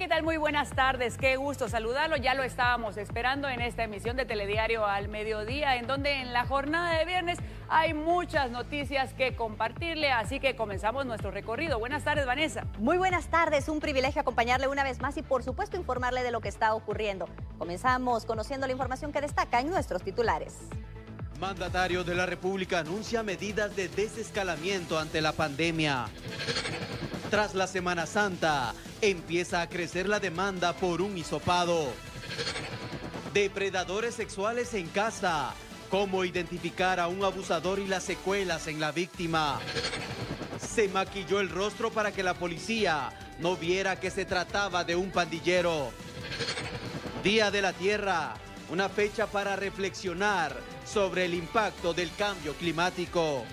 ¿qué tal? Muy buenas tardes. Qué gusto saludarlo. Ya lo estábamos esperando en esta emisión de Telediario al Mediodía, en donde en la jornada de viernes hay muchas noticias que compartirle, así que comenzamos nuestro recorrido. Buenas tardes, Vanessa. Muy buenas tardes, un privilegio acompañarle una vez más y por supuesto informarle de lo que está ocurriendo. Comenzamos conociendo la información que destaca en nuestros titulares. Mandatario de la República anuncia medidas de desescalamiento ante la pandemia. Tras la Semana Santa, empieza a crecer la demanda por un hisopado. Depredadores sexuales en casa. ¿Cómo identificar a un abusador y las secuelas en la víctima? Se maquilló el rostro para que la policía no viera que se trataba de un pandillero. Día de la Tierra, una fecha para reflexionar sobre el impacto del cambio climático.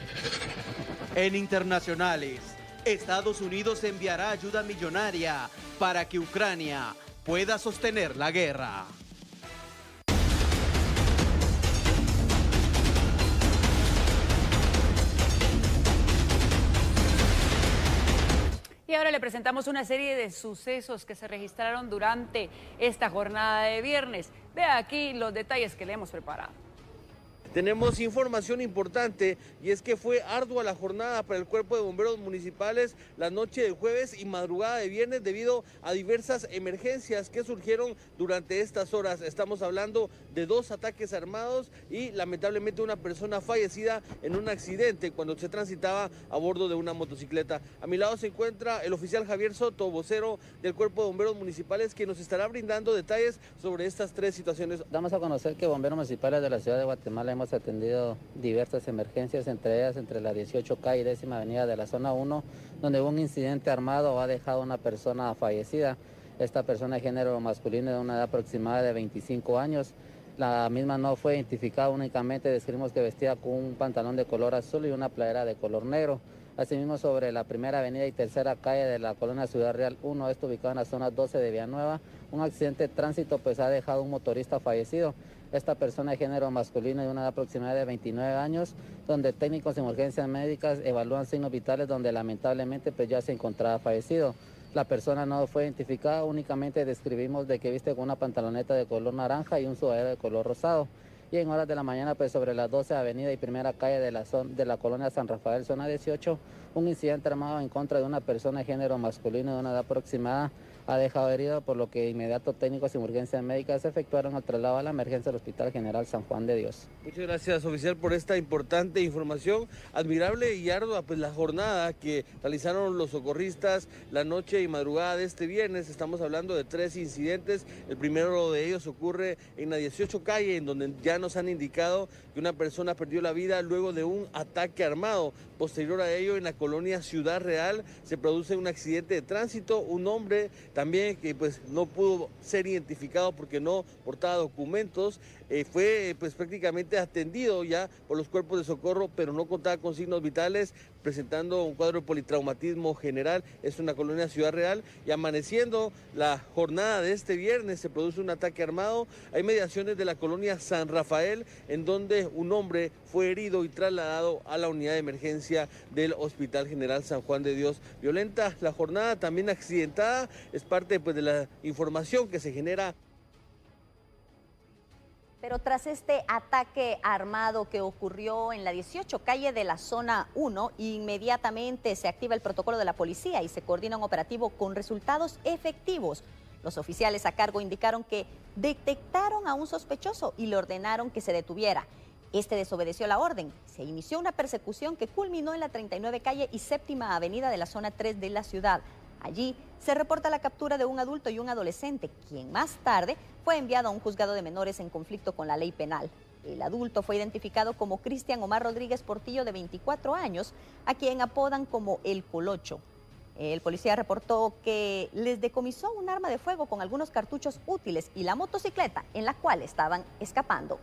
En internacionales, Estados Unidos enviará ayuda millonaria para que Ucrania pueda sostener la guerra. Y ahora le presentamos una serie de sucesos que se registraron durante esta jornada de viernes. Vea aquí los detalles que le hemos preparado. Tenemos información importante y es que fue ardua la jornada para el Cuerpo de Bomberos Municipales la noche de jueves y madrugada de viernes debido a diversas emergencias que surgieron durante estas horas. Estamos hablando de 2 ataques armados y lamentablemente una persona fallecida en un accidente cuando se transitaba a bordo de una motocicleta. A mi lado se encuentra el oficial Javier Soto, vocero del Cuerpo de Bomberos Municipales, que nos estará brindando detalles sobre estas 3 situaciones. Damos a conocer que bomberos municipales de la ciudad de Guatemala hemos atendido diversas emergencias, entre ellas entre la 18K y 10ª avenida de la zona 1, donde hubo un incidente armado ha dejado una persona fallecida. Esta persona de género masculino de una edad aproximada de 25 años. La misma no fue identificada, únicamente describimos que vestía con un pantalón de color azul y una playera de color negro. Asimismo, sobre la 1ª avenida y 3ª calle de la colonia Ciudad Real 1, esto ubicado en la zona 12 de Villanueva, un accidente de tránsito pues ha dejado un motorista fallecido. Esta persona de género masculino de una edad aproximada de 29 años, donde técnicos de emergencias médicas evalúan signos vitales donde lamentablemente pues ya se encontraba fallecido. La persona no fue identificada, únicamente describimos de que viste con una pantaloneta de color naranja y un sudadero de color rosado. Y en horas de la mañana, pues sobre la 12 avenida y 1ª calle de la colonia San Rafael, zona 18, un incidente armado en contra de una persona de género masculino de una edad aproximada ha dejado herido, por lo que inmediato técnicos de emergencias médicas efectuaron el traslado a la emergencia del Hospital General San Juan de Dios. Muchas gracias, oficial, por esta importante información. Admirable y ardua pues la jornada que realizaron los socorristas la noche y madrugada de este viernes. Estamos hablando de 3 incidentes. El primero de ellos ocurre en la 18 calle, en donde ya nos han indicado que una persona perdió la vida luego de un ataque armado. Posterior a ello, en la colonia Ciudad Real se produce un accidente de tránsito. Un hombre también que pues no pudo ser identificado porque no portaba documentos, fue pues prácticamente atendido ya por los cuerpos de socorro, pero no contaba con signos vitales, presentando un cuadro de politraumatismo general. Es una colonia Ciudad Real y amaneciendo la jornada de este viernes se produce un ataque armado. Hay mediaciones de la colonia San Rafael en donde un hombre fue herido y trasladado a la unidad de emergencia del Hospital General San Juan de Dios. Violenta la jornada, también accidentada, es parte pues de la información que se genera. Pero tras este ataque armado que ocurrió en la 18 calle de la zona 1, inmediatamente se activa el protocolo de la policía y se coordina un operativo con resultados efectivos. Los oficiales a cargo indicaron que detectaron a un sospechoso y le ordenaron que se detuviera. Este desobedeció la orden. Se inició una persecución que culminó en la 39 calle y 7ª avenida de la zona 3 de la ciudad. Allí se reporta la captura de un adulto y un adolescente, quien más tarde fue enviado a un juzgado de menores en conflicto con la ley penal. El adulto fue identificado como Cristian Omar Rodríguez Portillo, de 24 años, a quien apodan como El Colocho. El policía reportó que les decomisó un arma de fuego con algunos cartuchos útiles y la motocicleta en la cual estaban escapando.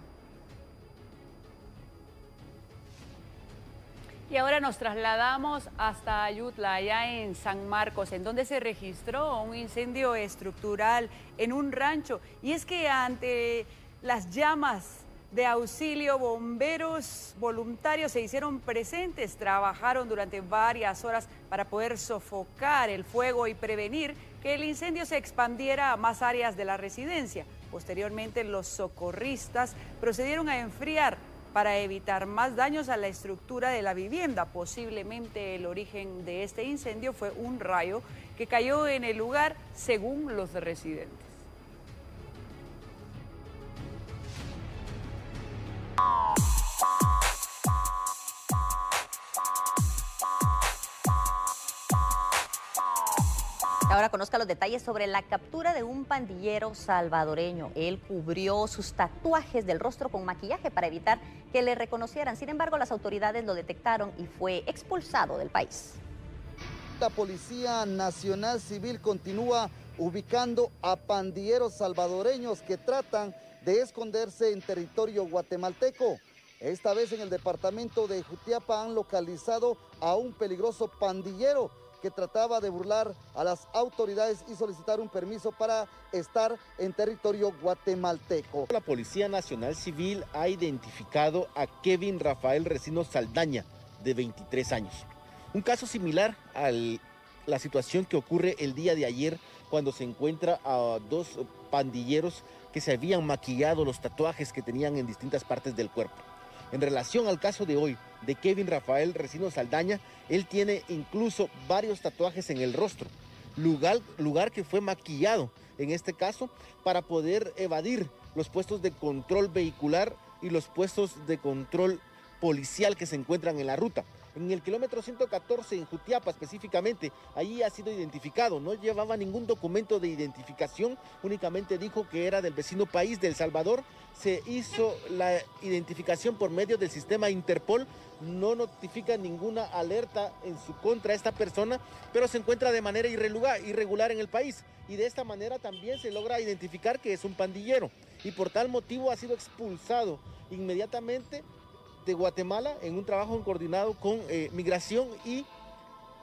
Y ahora nos trasladamos hasta Ayutla, allá en San Marcos, en donde se registró un incendio estructural en un rancho. Y es que ante las llamas de auxilio, bomberos voluntarios se hicieron presentes, trabajaron durante varias horas para poder sofocar el fuego y prevenir que el incendio se expandiera a más áreas de la residencia. Posteriormente, los socorristas procedieron a enfriar para evitar más daños a la estructura de la vivienda. Posiblemente el origen de este incendio fue un rayo que cayó en el lugar, según los residentes. Ahora conozca los detalles sobre la captura de un pandillero salvadoreño. Él cubrió sus tatuajes del rostro con maquillaje para evitar que le reconocieran. Sin embargo, las autoridades lo detectaron y fue expulsado del país. La Policía Nacional Civil continúa ubicando a pandilleros salvadoreños que tratan de esconderse en territorio guatemalteco. Esta vez en el departamento de Jutiapa han localizado a un peligroso pandillero que trataba de burlar a las autoridades y solicitar un permiso para estar en territorio guatemalteco. La Policía Nacional Civil ha identificado a Kevin Rafael Resino Saldaña, de 23 años. Un caso similar a la situación que ocurre el día de ayer cuando se encuentra a dos pandilleros que se habían maquillado los tatuajes que tenían en distintas partes del cuerpo. En relación al caso de hoy, de Kevin Rafael Resino Saldaña, él tiene incluso varios tatuajes en el rostro, lugar que fue maquillado en este caso para poder evadir los puestos de control vehicular y los puestos de control policial que se encuentran en la ruta. En el kilómetro 114 en Jutiapa específicamente, allí ha sido identificado, no llevaba ningún documento de identificación, únicamente dijo que era del vecino país de El Salvador. Se hizo la identificación por medio del sistema Interpol, no notifica ninguna alerta en su contra a esta persona, pero se encuentra de manera irregular en el país y de esta manera también se logra identificar que es un pandillero y por tal motivo ha sido expulsado inmediatamente de Guatemala en un trabajo coordinado con Migración y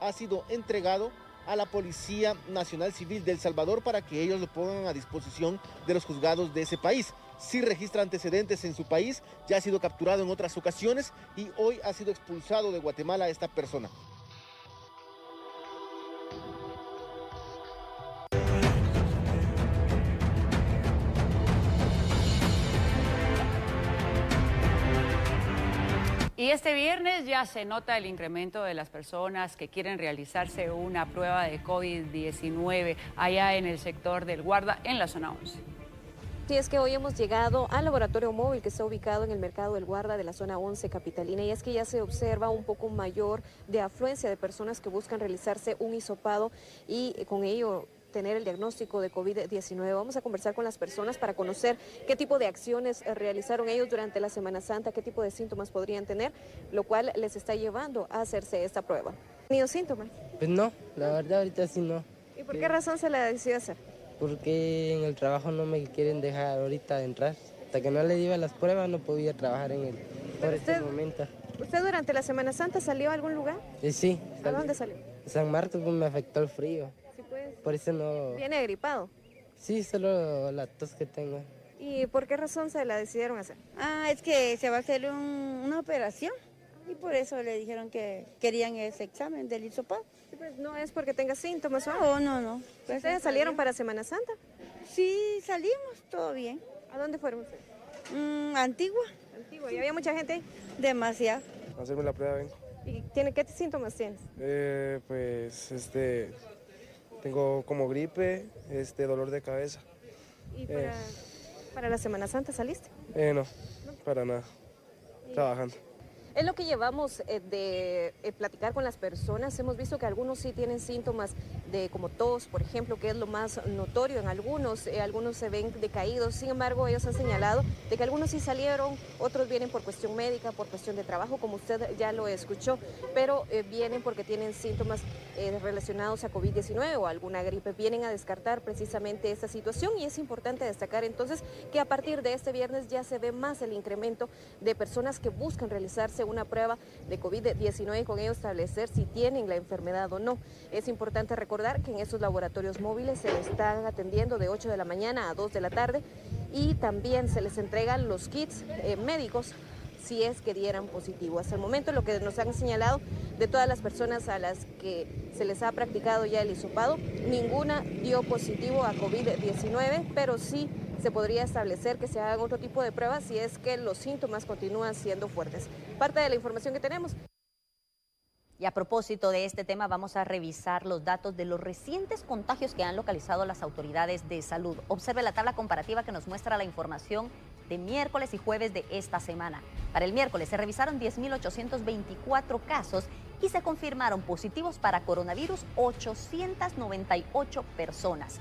ha sido entregado a la Policía Nacional Civil de El Salvador para que ellos lo pongan a disposición de los juzgados de ese país. Sí registra antecedentes en su país, ya ha sido capturado en otras ocasiones y hoy ha sido expulsado de Guatemala esta persona. Y este viernes ya se nota el incremento de las personas que quieren realizarse una prueba de COVID-19 allá en el sector del Guarda, en la zona 11. Sí, es que hoy hemos llegado al laboratorio móvil que está ubicado en el mercado del Guarda de la zona 11 capitalina y es que ya se observa un poco mayor de afluencia de personas que buscan realizarse un hisopado y con ello tener el diagnóstico de COVID-19. Vamos a conversar con las personas para conocer qué tipo de acciones realizaron ellos durante la Semana Santa, qué tipo de síntomas podrían tener, lo cual les está llevando a hacerse esta prueba. ¿Han tenido síntomas? Pues no, la verdad ahorita sí no. ¿Y por qué razón se la decidió hacer? Porque en el trabajo no me quieren dejar ahorita entrar. Hasta que no le diera las pruebas no podía trabajar por este momento. ¿Usted durante la Semana Santa salió a algún lugar? Sí. ¿A dónde salió? San Marcos, pues me afectó el frío. Sí, pues. Por eso no... ¿Viene gripado? Sí, solo la tos que tengo. ¿Y por qué razón se la decidieron hacer? Es que se va a hacer una operación y por eso le dijeron que querían ese examen del hisopado. Sí, pues no es porque tenga síntomas, ¿o? Oh, no. Pues ¿Ustedes salieron para Semana Santa? Sí, salimos, todo bien. ¿A dónde fueron ustedes? Antigua. ¿Y había mucha gente ahí? Demasiado. Hacerme la prueba, ven. ¿Y qué síntomas tienes? Tengo como gripe, dolor de cabeza. ¿Y para la Semana Santa saliste? No, para nada. Trabajando. Es lo que llevamos de platicar con las personas. Hemos visto que algunos sí tienen síntomas de como tos, por ejemplo, que es lo más notorio en algunos. Algunos se ven decaídos. Sin embargo, ellos han señalado de que algunos sí salieron, otros vienen por cuestión médica, por cuestión de trabajo, como usted ya lo escuchó, pero vienen porque tienen síntomas relacionados a COVID-19 o alguna gripe. Vienen a descartar precisamente esta situación y es importante destacar entonces que a partir de este viernes ya se ve más el incremento de personas que buscan realizarse una prueba de COVID-19 y con ello establecer si tienen la enfermedad o no. Es importante recordar que en estos laboratorios móviles se les están atendiendo de 8 de la mañana a 2 de la tarde y también se les entregan los kits médicos si es que dieran positivo. Hasta el momento lo que nos han señalado de todas las personas a las que se les ha practicado ya el hisopado, ninguna dio positivo a COVID-19, pero sí se podría establecer que se hagan otro tipo de pruebas si es que los síntomas continúan siendo fuertes. Parte de la información que tenemos. Y a propósito de este tema, vamos a revisar los datos de los recientes contagios que han localizado las autoridades de salud. Observe la tabla comparativa que nos muestra la información de miércoles y jueves de esta semana. Para el miércoles se revisaron 10.824 casos y se confirmaron positivos para coronavirus 898 personas.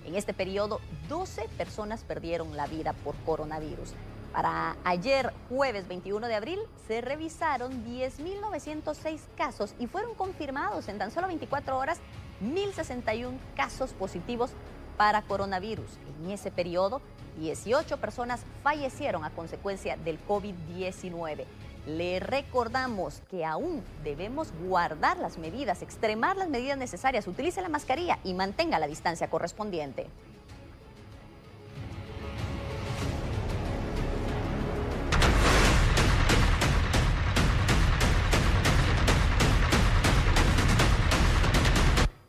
En este periodo, 12 personas perdieron la vida por coronavirus. Para ayer, jueves 21 de abril, se revisaron 10.906 casos y fueron confirmados en tan solo 24 horas 1.061 casos positivos para coronavirus. En ese periodo, 18 personas fallecieron a consecuencia del COVID-19. Le recordamos que aún debemos guardar las medidas, extremar las medidas necesarias, utilice la mascarilla y mantenga la distancia correspondiente.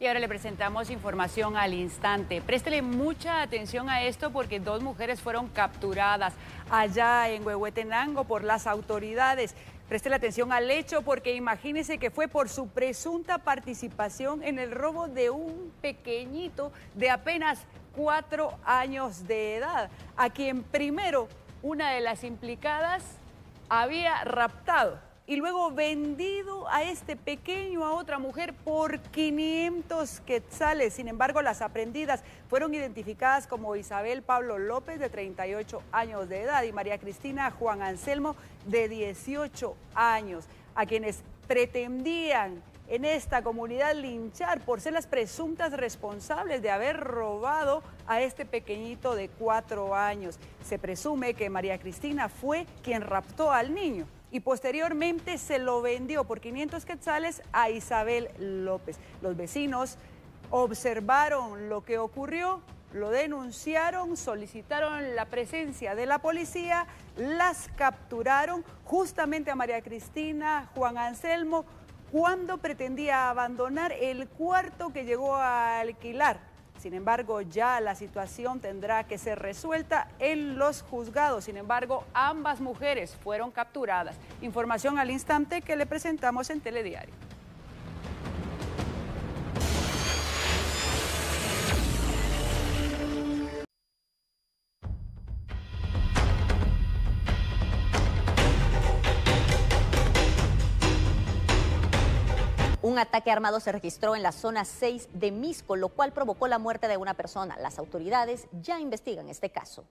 Y ahora le presentamos información al instante. Préstele mucha atención a esto porque 2 mujeres fueron capturadas allá en Huehuetenango por las autoridades. Préstele atención al hecho porque imagínese que fue por su presunta participación en el robo de un pequeñito de apenas 4 años de edad, a quien primero una de las implicadas había raptado y luego vendido a este pequeño a otra mujer por 500 quetzales. Sin embargo, las aprehendidas fueron identificadas como Isabel Pablo López, de 38 años de edad, y María Cristina Juan Anselmo, de 18 años, a quienes pretendían en esta comunidad linchar por ser las presuntas responsables de haber robado a este pequeñito de 4 años. Se presume que María Cristina fue quien raptó al niño y posteriormente se lo vendió por 500 quetzales a Isabel López. Los vecinos observaron lo que ocurrió, lo denunciaron, solicitaron la presencia de la policía, las capturaron justamente a María Cristina Juan Anselmo cuando pretendía abandonar el cuarto que llegó a alquilar. Sin embargo, ya la situación tendrá que ser resuelta en los juzgados. Sin embargo, ambas mujeres fueron capturadas. Información al instante que le presentamos en Telediario. Un ataque armado se registró en la zona 6 de Misco, lo cual provocó la muerte de una persona. Las autoridades ya investigan este caso.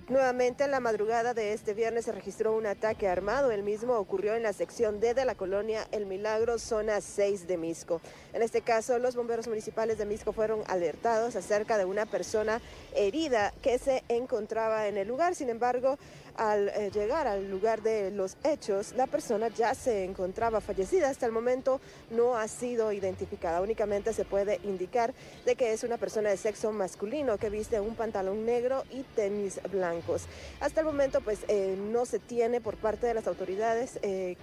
Nuevamente en la madrugada de este viernes se registró un ataque armado. El mismo ocurrió en la sección D de la colonia El Milagro, zona 6 de Misco. En este caso, los bomberos municipales de Misco fueron alertados acerca de una persona herida que se encontraba en el lugar. Sin embargo, al llegar al lugar de los hechos, la persona ya se encontraba fallecida. Hasta el momento no ha sido identificada. Únicamente se puede indicar de que es una persona de sexo masculino que viste un pantalón negro y tenis blancos. Hasta el momento pues no se tiene por parte de las autoridades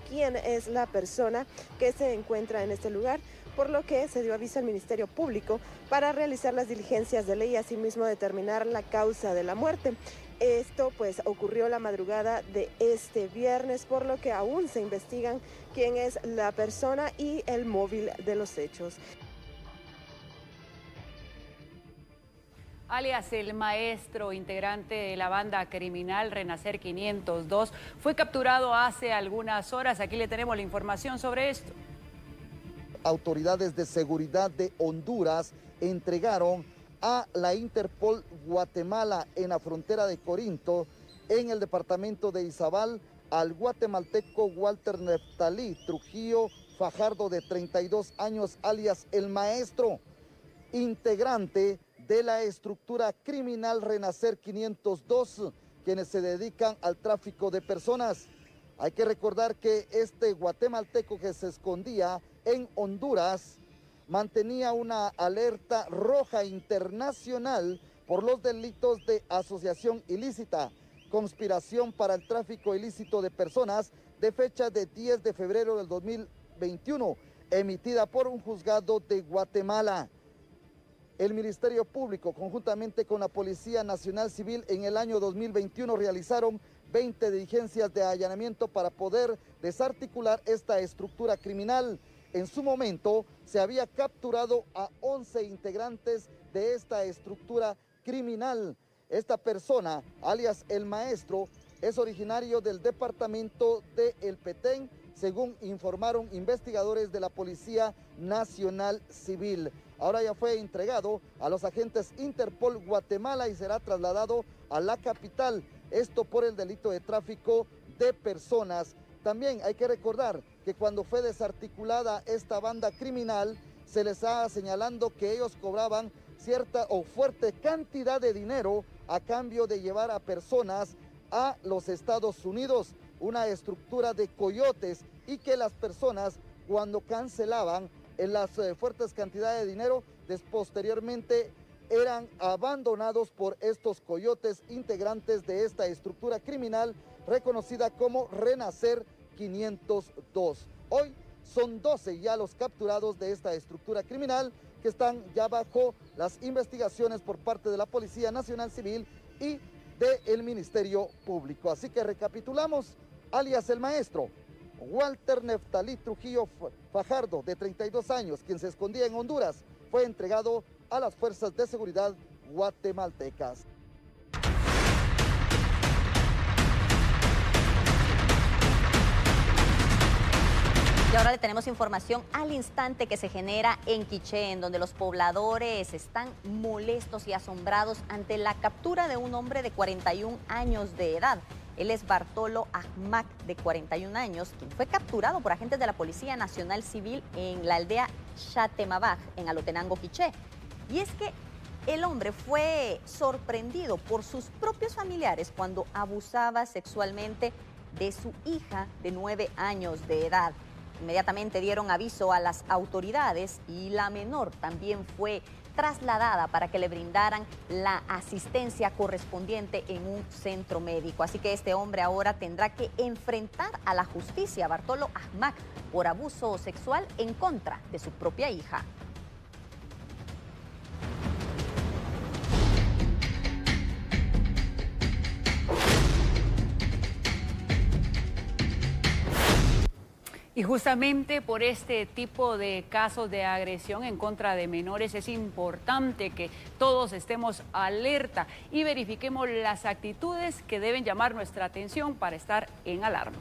quién es la persona que se encuentra en este lugar, por lo que se dio aviso al Ministerio Público para realizar las diligencias de ley y asimismo determinar la causa de la muerte. Esto pues ocurrió la madrugada de este viernes, por lo que aún se investigan quién es la persona y el móvil de los hechos. Alias El Maestro, integrante de la banda criminal Renacer 502, fue capturado hace algunas horas. Aquí le tenemos la información sobre esto. Autoridades de seguridad de Honduras entregaron a la Interpol Guatemala en la frontera de Corinto, en el departamento de Izabal, al guatemalteco Walter Neftalí Trujillo Fajardo, de 32 años, alias El Maestro, integrante de la estructura criminal Renacer 502, quienes se dedican al tráfico de personas. Hay que recordar que este guatemalteco que se escondía en Honduras mantenía una alerta roja internacional por los delitos de asociación ilícita, conspiración para el tráfico ilícito de personas de fecha de 10 de febrero del 2021, emitida por un juzgado de Guatemala. El Ministerio Público, conjuntamente con la Policía Nacional Civil, en el año 2021 realizaron 20 diligencias de allanamiento para poder desarticular esta estructura criminal. En su momento se había capturado a 11 integrantes de esta estructura criminal. Esta persona, alias El Maestro, es originario del departamento de El Petén, según informaron investigadores de la Policía Nacional Civil. Ahora ya fue entregado a los agentes Interpol Guatemala y será trasladado a la capital, esto por el delito de tráfico de personas. También hay que recordar que cuando fue desarticulada esta banda criminal, se les está señalando que ellos cobraban cierta o fuerte cantidad de dinero a cambio de llevar a personas a los Estados Unidos, una estructura de coyotes, y que las personas cuando cancelaban en las fuertes cantidades de dinero, posteriormente eran abandonados por estos coyotes integrantes de esta estructura criminal reconocida como Renacer 502. Hoy son 12 ya los capturados de esta estructura criminal que están ya bajo las investigaciones por parte de la Policía Nacional Civil y del Ministerio Público. Así que recapitulamos, alias El Maestro, Walter Neftalí Trujillo Fajardo, de 32 años, quien se escondía en Honduras, fue entregado a las fuerzas de seguridad guatemaltecas. Y ahora le tenemos información al instante que se genera en Quiché, en donde los pobladores están molestos y asombrados ante la captura de un hombre de 41 años de edad. Él es Bartolo Ahmac, de 41 años, quien fue capturado por agentes de la Policía Nacional Civil en la aldea Chatemabaj, en Alotenango, Quiché. Y es que el hombre fue sorprendido por sus propios familiares cuando abusaba sexualmente de su hija de 9 años de edad. Inmediatamente dieron aviso a las autoridades y la menor también fue trasladada para que le brindaran la asistencia correspondiente en un centro médico. Así que este hombre ahora tendrá que enfrentar a la justicia, Bartolo Ahmac, por abuso sexual en contra de su propia hija. Y justamente por este tipo de casos de agresión en contra de menores es importante que todos estemos alerta y verifiquemos las actitudes que deben llamar nuestra atención para estar en alarma.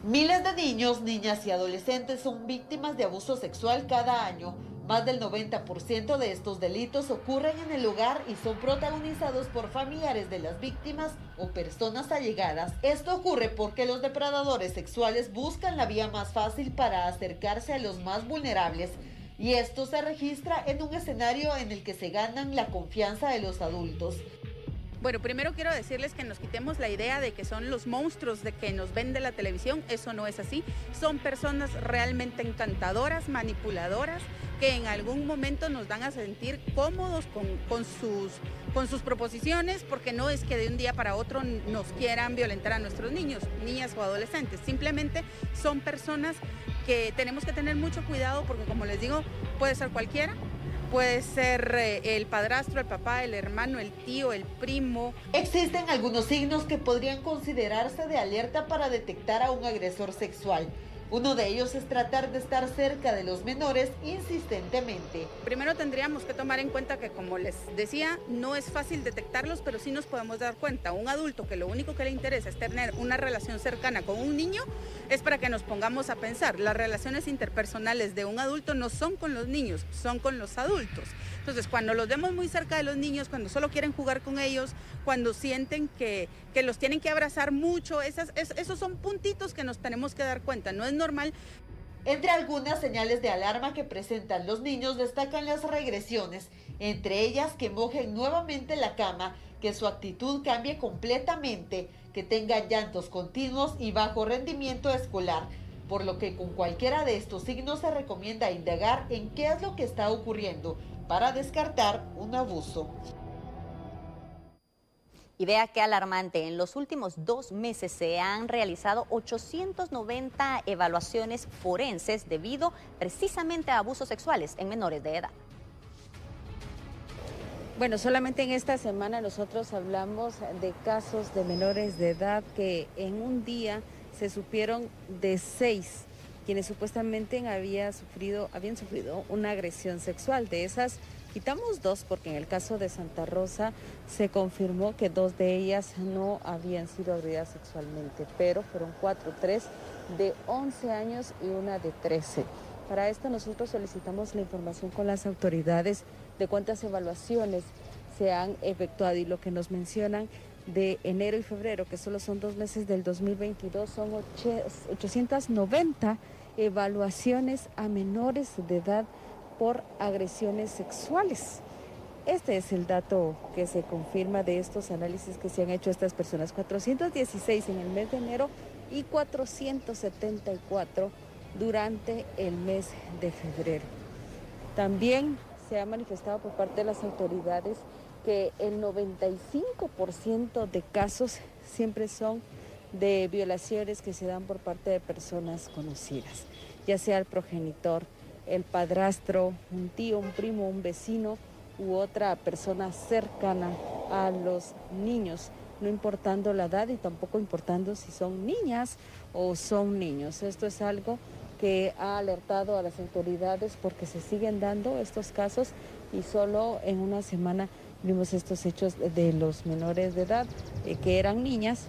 Miles de niños, niñas y adolescentes son víctimas de abuso sexual cada año. Más del 90% de estos delitos ocurren en el hogar y son protagonizados por familiares de las víctimas o personas allegadas. Esto ocurre porque los depredadores sexuales buscan la vía más fácil para acercarse a los más vulnerables. Y esto se registra en un escenario en el que se ganan la confianza de los adultos. Bueno, primero quiero decirles que nos quitemos la idea de que son los monstruos de que nos vende la televisión. Eso no es así. Son personas realmente encantadoras, manipuladoras, que en algún momento nos dan a sentir cómodos con sus proposiciones, porque no es que de un día para otro nos quieran violentar a nuestros niños, niñas o adolescentes. Simplemente son personas que tenemos que tener mucho cuidado porque, como les digo, puede ser cualquiera. Puede ser el padrastro, el papá, el hermano, el tío, el primo. Existen algunos signos que podrían considerarse de alerta para detectar a un agresor sexual. Uno de ellos es tratar de estar cerca de los menores insistentemente. Primero tendríamos que tomar en cuenta que, como les decía, no es fácil detectarlos, pero sí nos podemos dar cuenta. Un adulto que lo único que le interesa es tener una relación cercana con un niño, es para que nos pongamos a pensar. Las relaciones interpersonales de un adulto no son con los niños, son con los adultos. Entonces, cuando los vemos muy cerca de los niños, cuando solo quieren jugar con ellos, cuando sienten que los tienen que abrazar mucho, esos son puntitos que nos tenemos que dar cuenta. No es normal. Entre algunas señales de alarma que presentan los niños destacan las regresiones, entre ellas que mojen nuevamente la cama, que su actitud cambie completamente, que tengan llantos continuos y bajo rendimiento escolar, por lo que con cualquiera de estos signos se recomienda indagar en qué es lo que está ocurriendo para descartar un abuso. Y vea qué alarmante, en los últimos 2 meses se han realizado 890 evaluaciones forenses debido precisamente a abusos sexuales en menores de edad. Bueno, solamente en esta semana nosotros hablamos de casos de menores de edad que en un día se supieron de 6 quienes supuestamente habían sufrido una agresión sexual. De esas quitamos 2 porque en el caso de Santa Rosa se confirmó que 2 de ellas no habían sido agredidas sexualmente, pero fueron 4, 3 de 11 años y una de 13. Para esto nosotros solicitamos la información con las autoridades de cuántas evaluaciones se han efectuado, y lo que nos mencionan de enero y febrero, que solo son 2 meses del 2022, son 890 evaluaciones a menores de edad por agresiones sexuales. Este es el dato que se confirma de estos análisis que se han hecho a estas personas, 416 en el mes de enero y 474 durante el mes de febrero. También se ha manifestado por parte de las autoridades que el 95% de casos siempre son de violaciones que se dan por parte de personas conocidas, ya sea el progenitor, el padrastro, un tío, un primo, un vecino u otra persona cercana a los niños, no importando la edad y tampoco importando si son niñas o son niños. Esto es algo que ha alertado a las autoridades porque se siguen dando estos casos y solo en una semana vimos estos hechos de los menores de edad que eran niñas,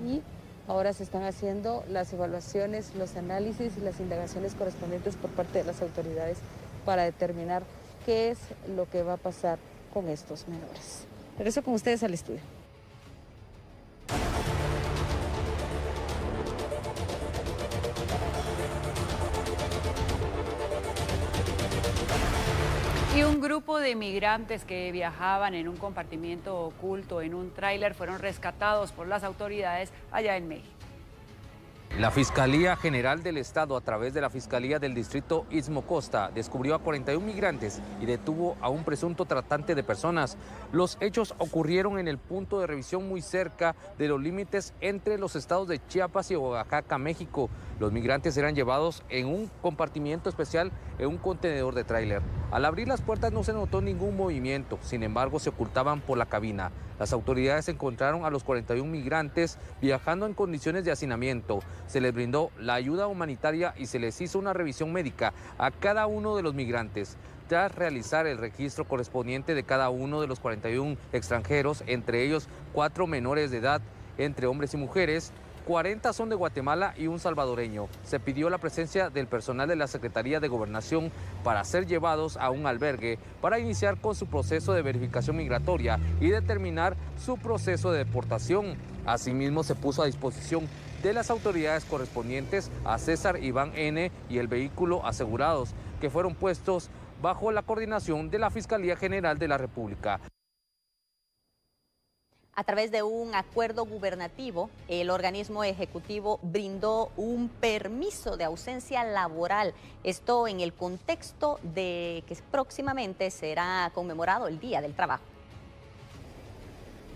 y ahora se están haciendo las evaluaciones, los análisis y las indagaciones correspondientes por parte de las autoridades para determinar qué es lo que va a pasar con estos menores. Regreso con ustedes al estudio. Y un grupo de migrantes que viajaban en un compartimiento oculto en un tráiler fueron rescatados por las autoridades allá en México. La Fiscalía General del Estado, a través de la Fiscalía del Distrito Istmo Costa, descubrió a 41 migrantes y detuvo a un presunto tratante de personas. Los hechos ocurrieron en el punto de revisión muy cerca de los límites entre los estados de Chiapas y Oaxaca, México. Los migrantes eran llevados en un compartimiento especial en un contenedor de tráiler. Al abrir las puertas no se notó ningún movimiento, sin embargo se ocultaban por la cabina. Las autoridades encontraron a los 41 migrantes viajando en condiciones de hacinamiento. Se les brindó la ayuda humanitaria y se les hizo una revisión médica a cada uno de los migrantes. Tras realizar el registro correspondiente de cada uno de los 41 extranjeros, entre ellos 4 menores de edad, entre hombres y mujeres, 40 son de Guatemala y un salvadoreño. Se pidió la presencia del personal de la Secretaría de Gobernación para ser llevados a un albergue para iniciar con su proceso de verificación migratoria y determinar su proceso de deportación. Asimismo, se puso a disposición de las autoridades correspondientes a César Iván N. y el vehículo asegurados, que fueron puestos bajo la coordinación de la Fiscalía General de la República. A través de un acuerdo gubernativo, el organismo ejecutivo brindó un permiso de ausencia laboral. Esto en el contexto de que próximamente será conmemorado el Día del Trabajo.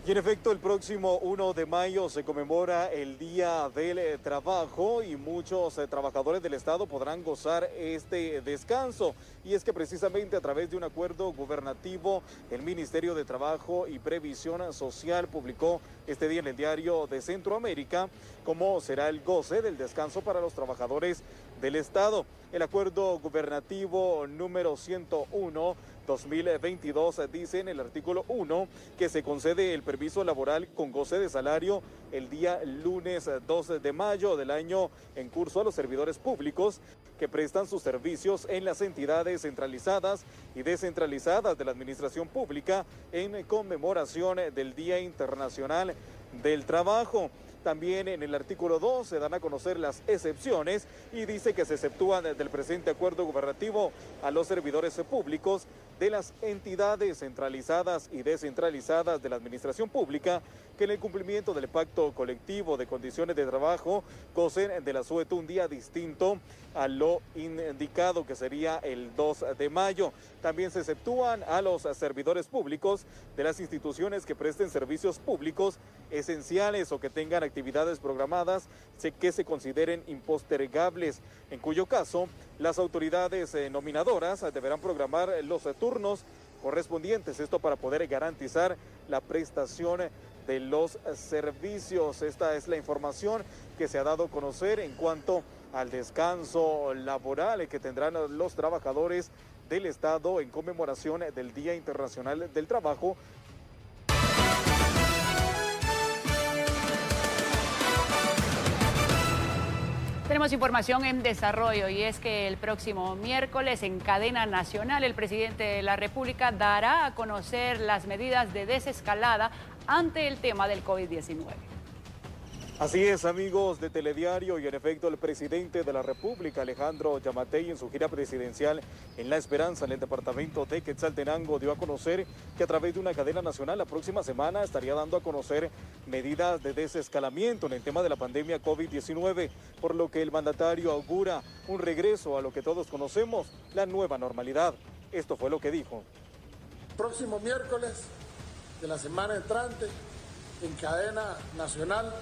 Y en efecto, el próximo 1 de mayo se conmemora el Día del Trabajo y muchos trabajadores del Estado podrán gozar este descanso. Y es que precisamente a través de un acuerdo gubernativo, el Ministerio de Trabajo y Previsión Social publicó este día en el Diario de Centroamérica cómo será el goce del descanso para los trabajadores del Estado. El acuerdo gubernativo número 101/2022 dice en el artículo 1 que se concede el permiso laboral con goce de salario el día lunes 2 de mayo del año en curso a los servidores públicos que prestan sus servicios en las entidades centralizadas y descentralizadas de la administración pública en conmemoración del Día Internacional del Trabajo. También en el artículo 2 se dan a conocer las excepciones y dice que se exceptúan del presente acuerdo gubernativo a los servidores públicos de las entidades centralizadas y descentralizadas de la administración pública que en el cumplimiento del pacto colectivo de condiciones de trabajo gocen del asueto un día distinto a lo indicado, que sería el 2 de mayo. También se exceptúan a los servidores públicos de las instituciones que presten servicios públicos esenciales o que tengan actividades programadas que se consideren impostergables, en cuyo caso las autoridades nominadoras deberán programar los turnos correspondientes, esto para poder garantizar la prestación de los servicios. Esta es la información que se ha dado a conocer en cuanto al descanso laboral que tendrán los trabajadores del Estado en conmemoración del Día Internacional del Trabajo. Tenemos información en desarrollo y es que el próximo miércoles en cadena nacional el presidente de la República dará a conocer las medidas de desescalada ante el tema del COVID-19. Así es, amigos de Telediario, y en efecto el presidente de la República, Alejandro Yamatei, en su gira presidencial en La Esperanza, en el departamento de Quetzaltenango, dio a conocer que a través de una cadena nacional la próxima semana estaría dando a conocer medidas de desescalamiento en el tema de la pandemia COVID-19, por lo que el mandatario augura un regreso a lo que todos conocemos, la nueva normalidad. Esto fue lo que dijo. Próximo miércoles de la semana entrante, en cadena nacional,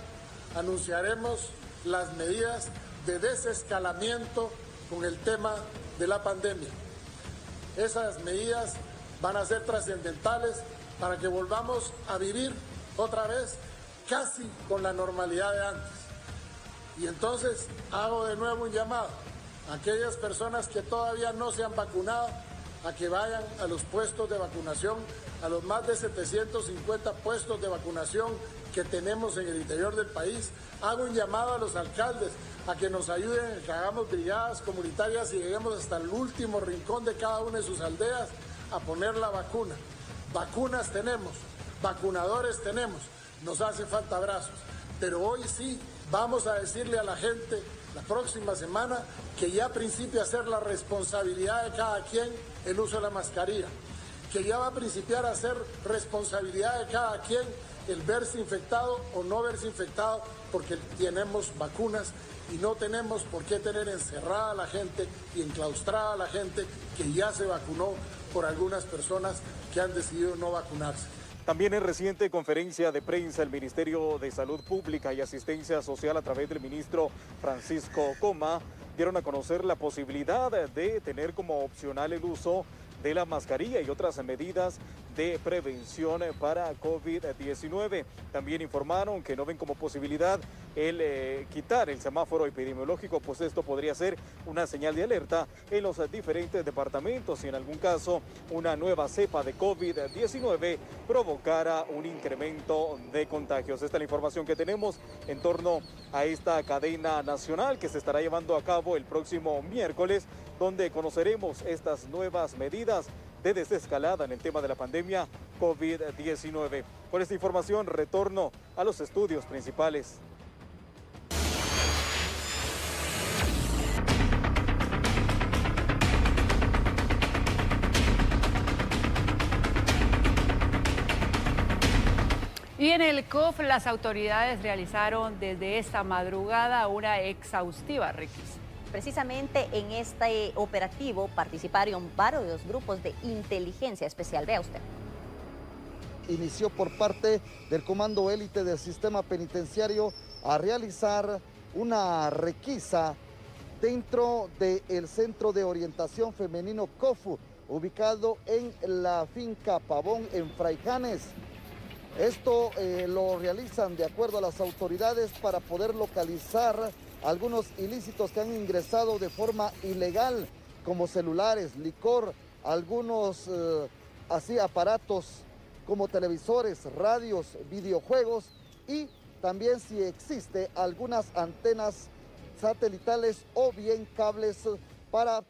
anunciaremos las medidas de desescalamiento con el tema de la pandemia. Esas medidas van a ser trascendentales para que volvamos a vivir otra vez casi con la normalidad de antes. Y entonces hago de nuevo un llamado a aquellas personas que todavía no se han vacunado a que vayan a los puestos de vacunación, a los más de 750 puestos de vacunación que tenemos en el interior del país. Hago un llamado a los alcaldes a que nos ayuden, que hagamos brigadas comunitarias y lleguemos hasta el último rincón de cada una de sus aldeas a poner la vacuna. Vacunas tenemos, vacunadores tenemos, nos hace falta brazos, pero hoy sí vamos a decirle a la gente la próxima semana que ya principia a ser la responsabilidad de cada quien el uso de la mascarilla, que ya va a principiar a ser responsabilidad de cada quien el verse infectado o no verse infectado, porque tenemos vacunas y no tenemos por qué tener encerrada a la gente y enclaustrada a la gente que ya se vacunó por algunas personas que han decidido no vacunarse. También en reciente conferencia de prensa, el Ministerio de Salud Pública y Asistencia Social, a través del ministro Francisco Coma, dieron a conocer la posibilidad de tener como opcional el uso de la mascarilla y otras medidas de prevención para COVID-19. También informaron que no ven como posibilidad el quitar el semáforo epidemiológico, pues esto podría ser una señal de alerta en los diferentes departamentos y en algún caso una nueva cepa de COVID-19 provocara un incremento de contagios. Esta es la información que tenemos en torno a esta cadena nacional que se estará llevando a cabo el próximo miércoles, donde conoceremos estas nuevas medidas de desescalada en el tema de la pandemia COVID-19. Con esta información retorno a los estudios principales. Y en el COF las autoridades realizaron desde esta madrugada una exhaustiva requisa. Precisamente en este operativo participaron varios grupos de inteligencia especial. Vea usted. Inició por parte del Comando Élite del Sistema Penitenciario a realizar una requisa dentro del Centro de Orientación Femenino COFU, ubicado en la finca Pavón, en Fraijanes. Esto lo realizan de acuerdo a las autoridades para poder localizar algunos ilícitos que han ingresado de forma ilegal, como celulares, licor, algunos así aparatos como televisores, radios, videojuegos, y también si existe algunas antenas satelitales o bien cables para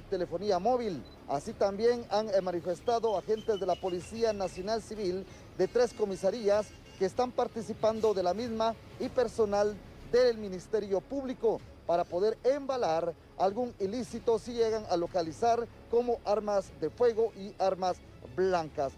telefonía móvil. Así también han manifestado agentes de la Policía Nacional Civil de 3 comisarías que están participando de la misma y personal del Ministerio Público para poder embalar algún ilícito si llegan a localizar como armas de fuego y armas blancas.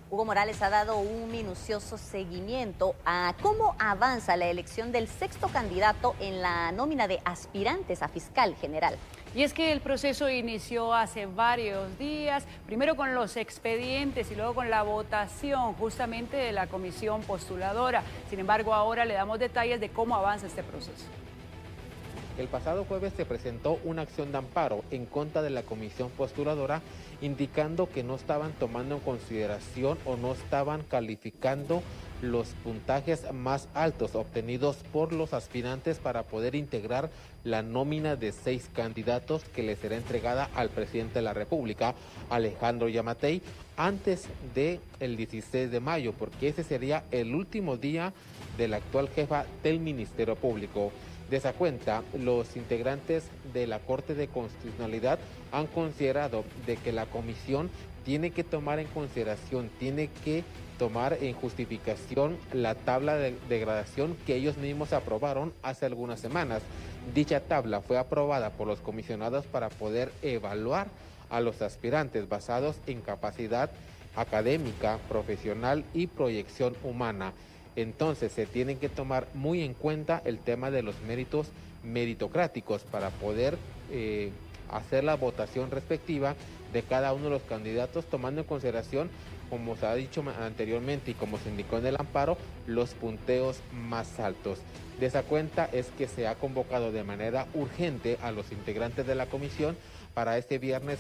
Hugo Morales ha dado un minucioso seguimiento a cómo avanza la elección del sexto candidato en la nómina de aspirantes a fiscal general. Y es que el proceso inició hace varios días, primero con los expedientes y luego con la votación justamente de la comisión postuladora. Sin embargo, ahora le damos detalles de cómo avanza este proceso. El pasado jueves se presentó una acción de amparo en contra de la comisión postuladora, indicando que no estaban tomando en consideración o no estaban calificando los puntajes más altos obtenidos por los aspirantes para poder integrar la nómina de 6 candidatos que le será entregada al presidente de la República, Alejandro Yamatei, antes del 16 de mayo, porque ese sería el último día de la actual jefa del Ministerio Público. De esa cuenta, los integrantes de la Corte de Constitucionalidad han considerado de que la comisión tiene que tomar en consideración, tiene que tomar en justificación la tabla de gradación que ellos mismos aprobaron hace algunas semanas. Dicha tabla fue aprobada por los comisionados para poder evaluar a los aspirantes basados en capacidad académica, profesional y proyección humana. Entonces se tienen que tomar muy en cuenta el tema de los méritos meritocráticos para poder hacer la votación respectiva de cada uno de los candidatos, tomando en consideración, como se ha dicho anteriormente y como se indicó en el amparo, los punteos más altos. De esa cuenta es que se ha convocado de manera urgente a los integrantes de la comisión para este viernes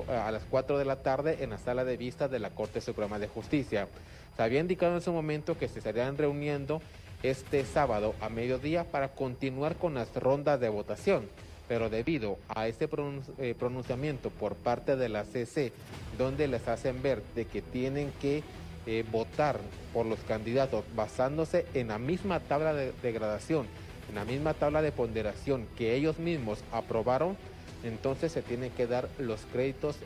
a las 4 de la tarde en la sala de vista de la Corte Suprema de Justicia. Se había indicado en su momento que se estarían reuniendo este sábado a mediodía para continuar con las rondas de votación, pero debido a este pronunciamiento por parte de la CC, donde les hacen ver de que tienen que votar por los candidatos basándose en la misma tabla de gradación, en la misma tabla de ponderación que ellos mismos aprobaron, entonces se tienen que dar los créditos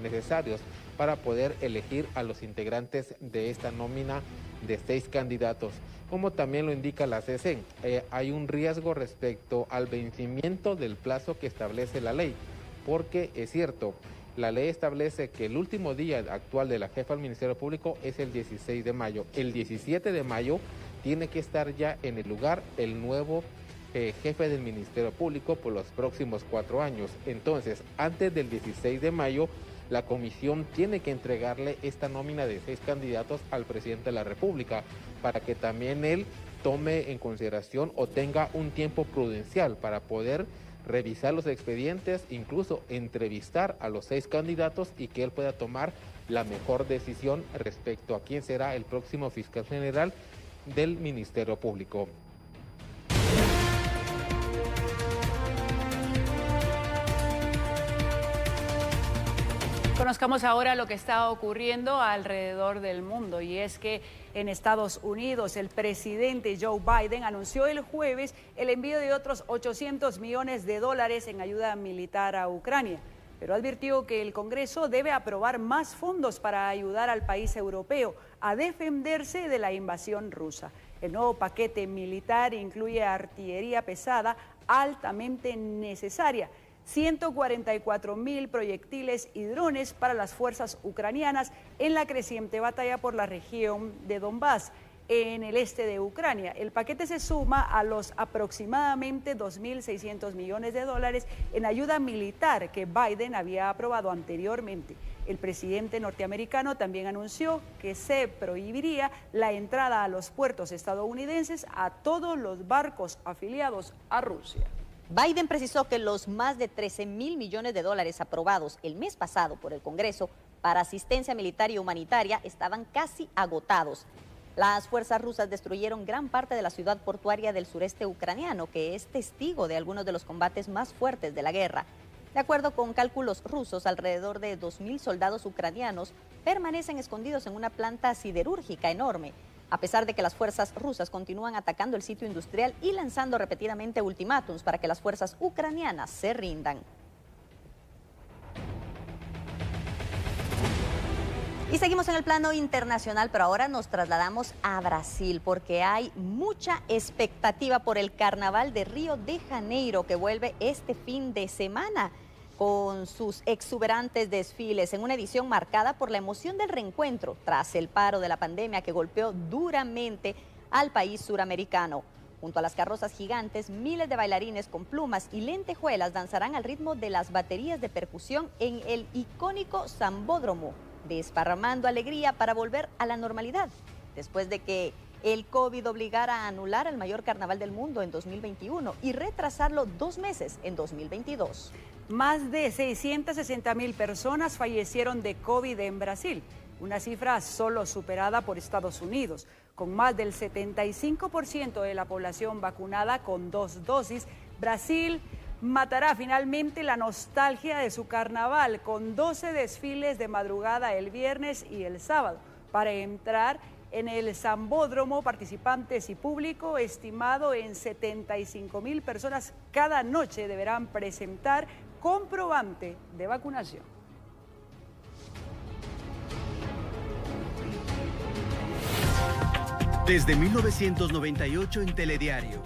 necesarios para poder elegir a los integrantes de esta nómina de 6 candidatos. Como también lo indica la CC, hay un riesgo respecto al vencimiento del plazo que establece la ley, porque es cierto, la ley establece que el último día actual de la jefa del Ministerio Público es el 16 de mayo. El 17 de mayo tiene que estar ya en el lugar el nuevo jefe del Ministerio Público por los próximos 4 años. Entonces, antes del 16 de mayo, la comisión tiene que entregarle esta nómina de 6 candidatos al presidente de la República para que también él tome en consideración o tenga un tiempo prudencial para poder revisar los expedientes, incluso entrevistar a los 6 candidatos y que él pueda tomar la mejor decisión respecto a quién será el próximo fiscal general del Ministerio Público. Conozcamos ahora lo que está ocurriendo alrededor del mundo, y es que en Estados Unidos el presidente Joe Biden anunció el jueves el envío de otros $800 millones en ayuda militar a Ucrania, pero advirtió que el Congreso debe aprobar más fondos para ayudar al país europeo a defenderse de la invasión rusa. El nuevo paquete militar incluye artillería pesada altamente necesaria, 144.000 proyectiles y drones para las fuerzas ucranianas en la creciente batalla por la región de Donbass, en el este de Ucrania. El paquete se suma a los aproximadamente $2.600 millones en ayuda militar que Biden había aprobado anteriormente. El presidente norteamericano también anunció que se prohibiría la entrada a los puertos estadounidenses a todos los barcos afiliados a Rusia. Biden precisó que los más de $13.000 millones aprobados el mes pasado por el Congreso para asistencia militar y humanitaria estaban casi agotados. Las fuerzas rusas destruyeron gran parte de la ciudad portuaria del sureste ucraniano, que es testigo de algunos de los combates más fuertes de la guerra. De acuerdo con cálculos rusos, alrededor de 2.000 soldados ucranianos permanecen escondidos en una planta siderúrgica enorme, a pesar de que las fuerzas rusas continúan atacando el sitio industrial y lanzando repetidamente ultimátums para que las fuerzas ucranianas se rindan. Y seguimos en el plano internacional, pero ahora nos trasladamos a Brasil porque hay mucha expectativa por el Carnaval de Río de Janeiro que vuelve este fin de semana con sus exuberantes desfiles en una edición marcada por la emoción del reencuentro tras el paro de la pandemia que golpeó duramente al país suramericano. Junto a las carrozas gigantes, miles de bailarines con plumas y lentejuelas danzarán al ritmo de las baterías de percusión en el icónico Sambódromo, desparramando alegría para volver a la normalidad, después de que el COVID obligara a anular el mayor carnaval del mundo en 2021 y retrasarlo 2 meses en 2022. Más de 660.000 personas fallecieron de COVID en Brasil, una cifra solo superada por Estados Unidos. Con más del 75% de la población vacunada con 2 dosis, Brasil matará finalmente la nostalgia de su carnaval con 12 desfiles de madrugada el viernes y el sábado. Para entrar en el Sambódromo, participantes y público estimado en 75.000 personas cada noche deberán presentar comprobante de vacunación. Desde 1998 en Telediario.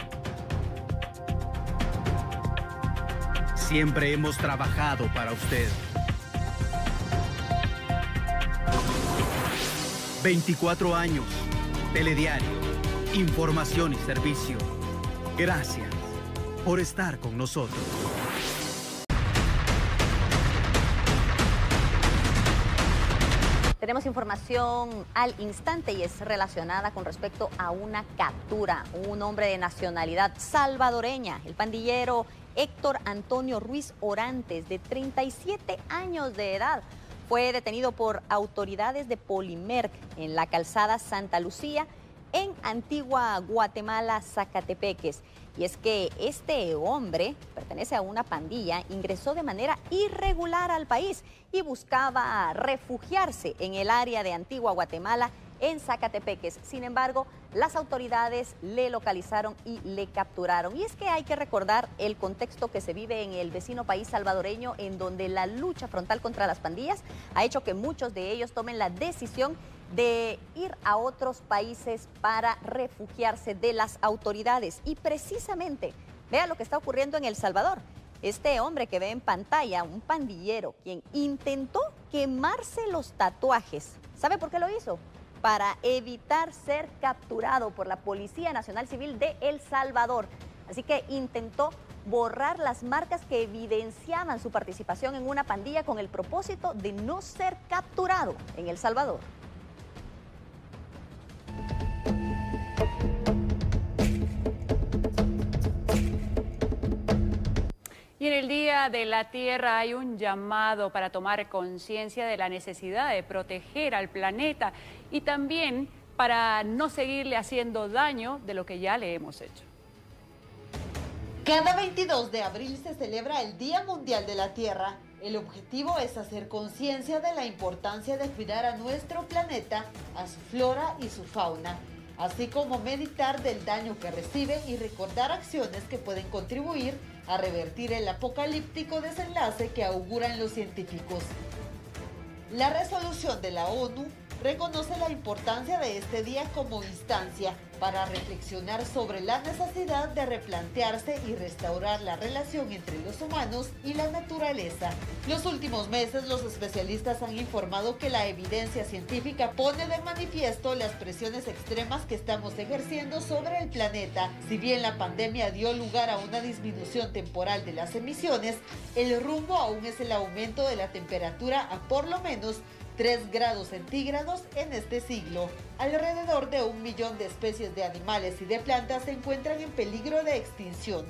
Siempre hemos trabajado para usted. 24 años. Telediario. Información y servicio. Gracias por estar con nosotros. Tenemos información al instante y es relacionada con respecto a una captura. Un hombre de nacionalidad salvadoreña, el pandillero Héctor Antonio Ruiz Orantes, de 37 años de edad, fue detenido por autoridades de Polimerc en la calzada Santa Lucía, en Antigua Guatemala, Zacatepeques. Y es que este hombre pertenece a una pandilla, ingresó de manera irregular al país y buscaba refugiarse en el área de Antigua Guatemala, en Zacatepeques. Sin embargo, las autoridades le localizaron y le capturaron. Y es que hay que recordar el contexto que se vive en el vecino país salvadoreño, en donde la lucha frontal contra las pandillas ha hecho que muchos de ellos tomen la decisión de ir a otros países para refugiarse de las autoridades. Y precisamente, vea lo que está ocurriendo en El Salvador. Este hombre que ve en pantalla, un pandillero, quien intentó quemarse los tatuajes. ¿Sabe por qué lo hizo? Para evitar ser capturado por la Policía Nacional Civil de El Salvador. Así que intentó borrar las marcas que evidenciaban su participación en una pandilla con el propósito de no ser capturado en El Salvador. Y en el Día de la Tierra hay un llamado para tomar conciencia de la necesidad de proteger al planeta y también para no seguirle haciendo daño de lo que ya le hemos hecho. Cada 22 de abril se celebra el Día Mundial de la Tierra. El objetivo es hacer conciencia de la importancia de cuidar a nuestro planeta, a su flora y su fauna, así como meditar del daño que recibe y recordar acciones que pueden contribuir a revertir el apocalíptico desenlace que auguran los científicos. La resolución de la ONU reconoce la importancia de este día como instancia para reflexionar sobre la necesidad de replantearse y restaurar la relación entre los humanos y la naturaleza. Los últimos meses, los especialistas han informado que la evidencia científica pone de manifiesto las presiones extremas que estamos ejerciendo sobre el planeta. Si bien la pandemia dio lugar a una disminución temporal de las emisiones, el rumbo aún es el aumento de la temperatura a por lo menos 3 grados centígrados en este siglo. Alrededor de 1 millón de especies de animales y de plantas se encuentran en peligro de extinción.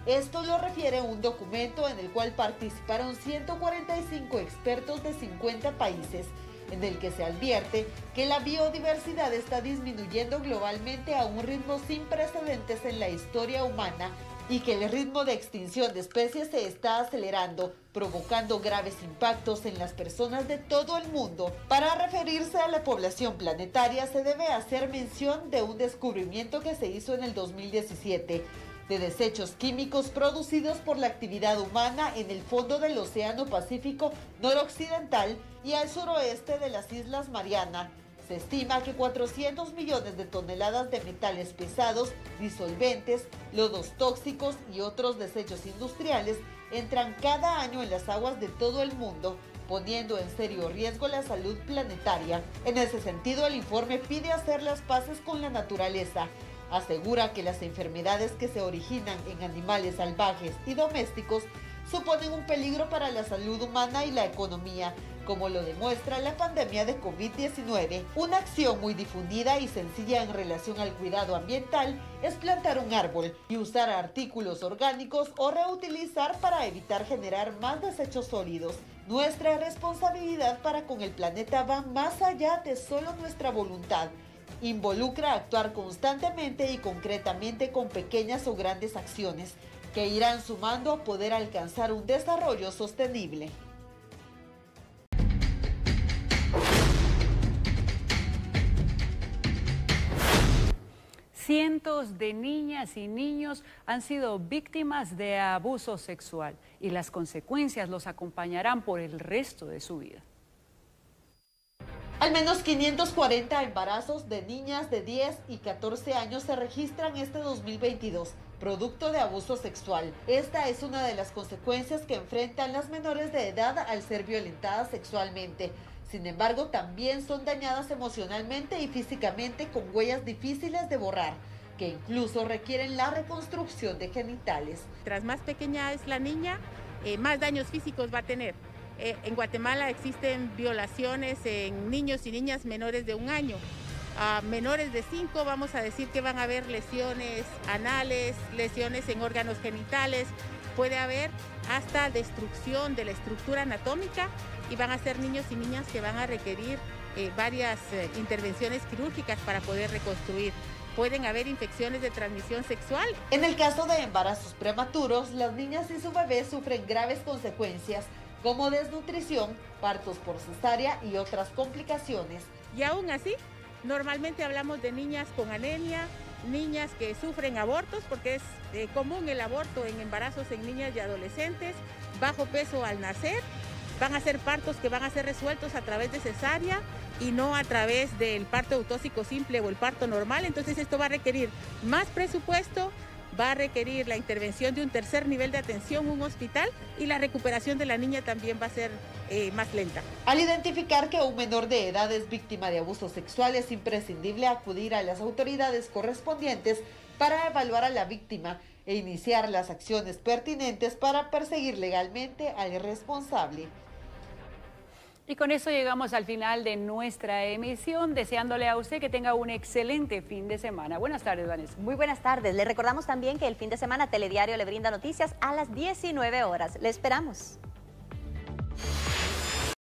Esto lo refiere un documento en el cual participaron 145 expertos de 50 países, en el que se advierte que la biodiversidad está disminuyendo globalmente a un ritmo sin precedentes en la historia humana y que el ritmo de extinción de especies se está acelerando, provocando graves impactos en las personas de todo el mundo. Para referirse a la población planetaria se debe hacer mención de un descubrimiento que se hizo en el 2017. de desechos químicos producidos por la actividad humana en el fondo del Océano Pacífico noroccidental y al suroeste de las Islas Mariana. Se estima que 400 millones de toneladas de metales pesados, disolventes, lodos tóxicos y otros desechos industriales entran cada año en las aguas de todo el mundo, poniendo en serio riesgo la salud planetaria. En ese sentido, el informe pide hacer las paces con la naturaleza. Asegura que las enfermedades que se originan en animales salvajes y domésticos suponen un peligro para la salud humana y la economía, como lo demuestra la pandemia de COVID-19. Una acción muy difundida y sencilla en relación al cuidado ambiental es plantar un árbol y usar artículos orgánicos o reutilizar para evitar generar más desechos sólidos. Nuestra responsabilidad para con el planeta va más allá de solo nuestra voluntad. Involucra actuar constantemente y concretamente con pequeñas o grandes acciones que irán sumando a poder alcanzar un desarrollo sostenible. Cientos de niñas y niños han sido víctimas de abuso sexual y las consecuencias los acompañarán por el resto de su vida. Al menos 540 embarazos de niñas de 10 y 14 años se registran este 2022, producto de abuso sexual. Esta es una de las consecuencias que enfrentan las menores de edad al ser violentadas sexualmente. Sin embargo, también son dañadas emocionalmente y físicamente con huellas difíciles de borrar, que incluso requieren la reconstrucción de genitales. Tras más pequeña es la niña, más daños físicos va a tener. En Guatemala existen violaciones en niños y niñas menores de 1 año. A menores de 5 vamos a decir que van a haber lesiones anales, lesiones en órganos genitales, puede haber hasta destrucción de la estructura anatómica y van a ser niños y niñas que van a requerir varias intervenciones quirúrgicas para poder reconstruir. Pueden haber infecciones de transmisión sexual. En el caso de embarazos prematuros, las niñas y su bebé sufren graves consecuencias como desnutrición, partos por cesárea y otras complicaciones. Y aún así, normalmente hablamos de niñas con anemia, niñas que sufren abortos, porque es común el aborto en embarazos en niñas y adolescentes, bajo peso al nacer, van a ser partos que van a ser resueltos a través de cesárea y no a través del parto eutóxico simple o el parto normal. Entonces esto va a requerir más presupuesto, va a requerir la intervención de un tercer nivel de atención, un hospital, y la recuperación de la niña también va a ser más lenta. Al identificar que un menor de edad es víctima de abuso sexual, es imprescindible acudir a las autoridades correspondientes para evaluar a la víctima e iniciar las acciones pertinentes para perseguir legalmente al responsable. Y con eso llegamos al final de nuestra emisión, deseándole a usted que tenga un excelente fin de semana. Buenas tardes, Vanessa. Muy buenas tardes. Le recordamos también que el fin de semana Telediario le brinda noticias a las 19 horas. Le esperamos.